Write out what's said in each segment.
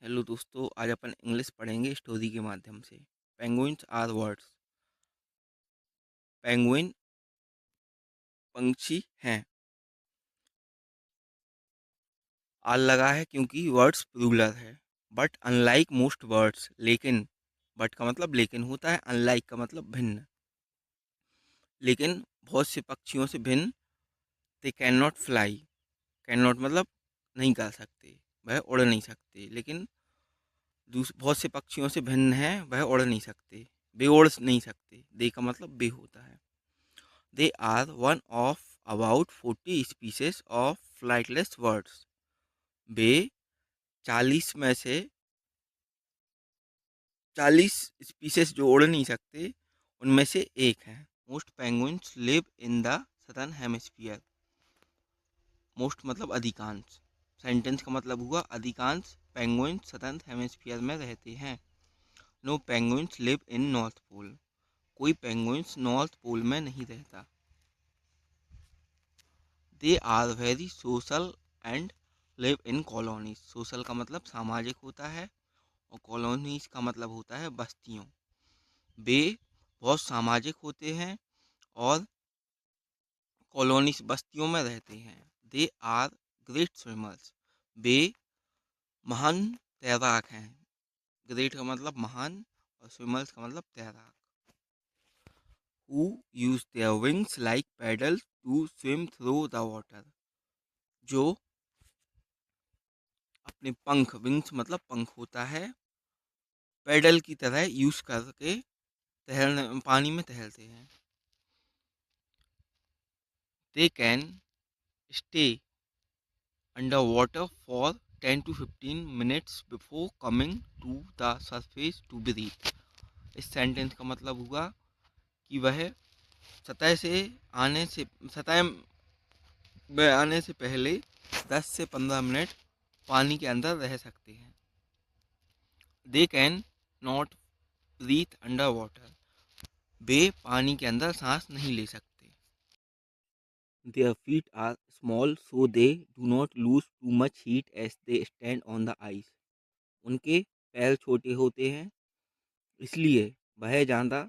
Hello दोस्तों, आज अपन English पढ़ेंगे स्टोरी के माध्यम से। Penguins are words. पेंगुइन पंछी हैं। आर लगा है क्योंकि वर्ड्स प्लूरल है। बट अनलाइक मोस्ट वर्ड्स, लेकिन बट का मतलब लेकिन होता है, अनलाइक का मतलब भिन्न। लेकिन बहुत से पक्षियों से भिन्न। दे can not fly. Can not मतलब नहीं कर सकते, वह उड़ नहीं सकते। लेकिन बहुत से पक्षियों से भिन्न है, वह उड़ नहीं सकते, वे उड़ नहीं सकते। दे का मतलब बे होता है। They are one of about 40 species of flightless birds. वे 40 में से 40 स्पीसीज जो उड़ नहीं सकते उनमें से एक है। Most penguins live in the southern hemisphere. Most मतलब अधिकांश। सेंटेंस का मतलब हुआ अधिकांश पेंगुइन्स सदर्न हेमिस्फीयर में रहते हैं। No penguins live in north pole. कोई पेंगुइन्स नॉर्थ पोल में नहीं रहता। They are very social and live in colonies. Social का मतलब सामाजिक होता है और कॉलोनीज का मतलब होता है बस्तियों। वे बहुत सामाजिक होते हैं और कॉलोनीज बस्तियों में रहते हैं। They are great swimmers. वे महान तैराक हैं। ग्रेट का मतलब महान और स्विमर्स का मतलब तैराक। Who use their wings like paddle to swim through the water. जो अपने पंख, विंग्स मतलब पंख होता है, पैडल की तरह यूज करके तैरने पानी में टहलते हैं। They can stay under water for 10 to 15 minutes before coming to the surface to breathe. इस सेंटेंस का मतलब हुआ कि वह सतह से आने से सतह में आने से पहले 10 से 15 मिनट पानी के अंदर रह सकते हैं। They can not breathe under water. वे पानी के अंदर सांस नहीं ले सकते। Their feet are small so they do not lose too much heat as they stand on the ice. उनके पैर छोटे होते हैं, इसलिए वह ज़्यादा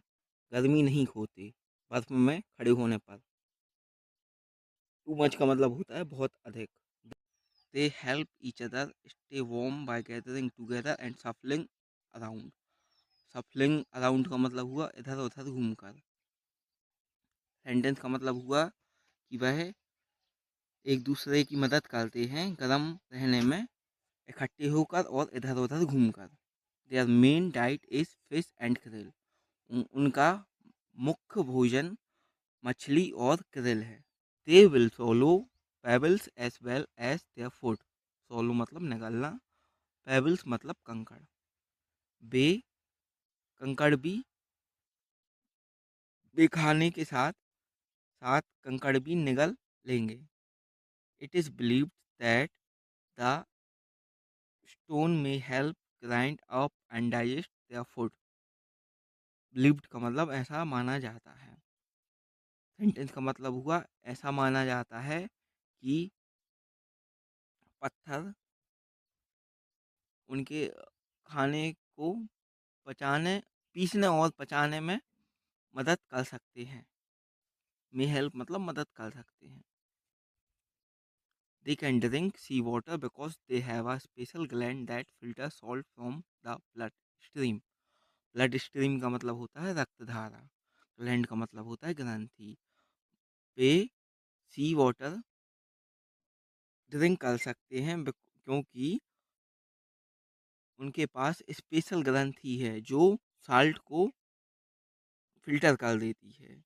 गर्मी नहीं खोते बर्फ में खड़े होने पर। टू मच का मतलब होता है बहुत अधिक। They help each other stay warm by gathering together and shuffling around. Shuffling around का मतलब हुआ इधर उधर घूमकर। सेंटेंस का मतलब हुआ कि वह एक दूसरे की मदद करते हैं गर्म रहने में, इकट्ठे होकर और इधर उधर घूमकर। Their main diet is fish and krill. उनका मुख्य भोजन मछली और क्रिल है। They will swallow pebbles as well as their food. Swallow मतलब निगलना, पेबल्स मतलब कंकड़। वे कंकड़ भी खाने के साथ साथ कंकड़ भी निगल लेंगे। It is believed that the stone may help grind up and digest their food. Believed का मतलब ऐसा माना जाता है। सेंटेंस का मतलब हुआ ऐसा माना जाता है कि पत्थर उनके खाने को पचाने, पीसने और पचाने में मदद कर सकते हैं। में हेल्प मतलब मदद कर सकते हैं। They can drink sea water because they have a special gland that filter salt from the blood stream. Blood stream का मतलब होता है रक्त धारा, ग्लैंड का मतलब होता है ग्रंथि। वे सी वाटर ड्रिंक कर सकते हैं क्योंकि उनके पास स्पेशल ग्रंथि है जो साल्ट को फिल्टर कर देती है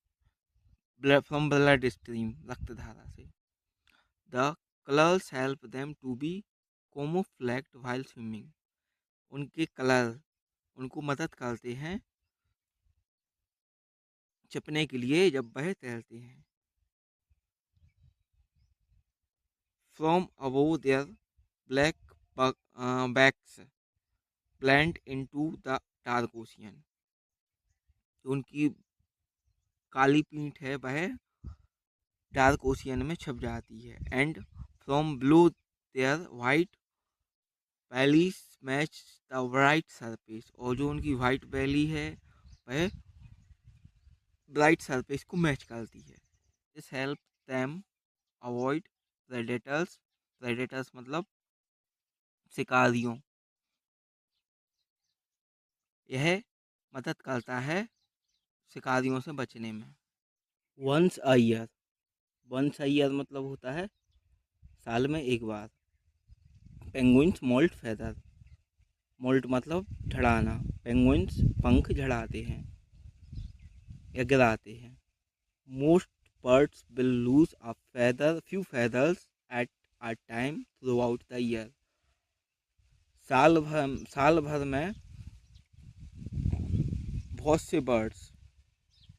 ब्लड फ्रॉम ब्लड स्ट्रीम, रक्त धारा से। The colours help them to be camouflaged while swimming। उनके कलर उनको मदद करते हैं छिपने के लिए जब वह तैरते हैं। From above their black backs blend into the dark ocean. जो उनकी काली पीठ है वह डार्क ओशियन में छप जाती है। And from below their white bellies match the bright surface, और जो उनकी वाइट बेली है वह ब्राइट सरफेस को मैच करती है। This help them avoid predators, predators मतलब शिकारियों। यह मदद करता है शिकारियों से बचने में। Once a year, once a year मतलब होता है साल में एक बार। पेंगुइन्स मोल्ट फेदर, मोल्ट मतलब झड़ाना, पेंगुइन्स पंख झड़ाते हैं या गिराते हैं। Most birds will lose a feather, few feathers at a time throughout the year. साल भर में बहुत से बर्ड्स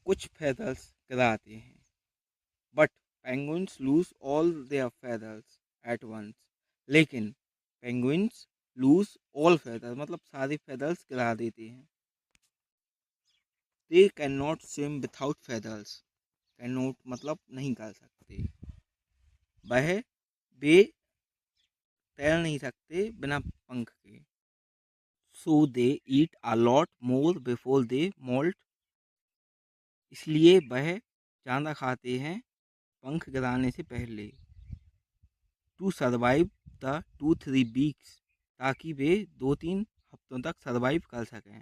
कुछ फेदर्स गिराते हैं, but penguins lose all their feathers at once. लेकिन पेंगुइन्स लूज ऑल फेदर्स मतलब सारे फेदर्स गिरा देते हैं। They can not swim without feathers, can not मतलब नहीं कर सकते, वह वे तैर नहीं सकते बिना पंख के। So they eat a lot more before they molt, इसलिए वह ज़्यादा खाते हैं पंख गिराने से पहले। टू सर्वाइव द 2-3 वीक्स, ताकि वे 2-3 हफ्तों तक सर्वाइव कर सकें।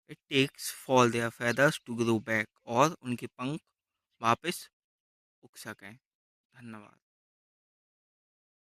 It takes for their feathers to grow back, और उनके पंख वापस उग सकें। धन्यवाद।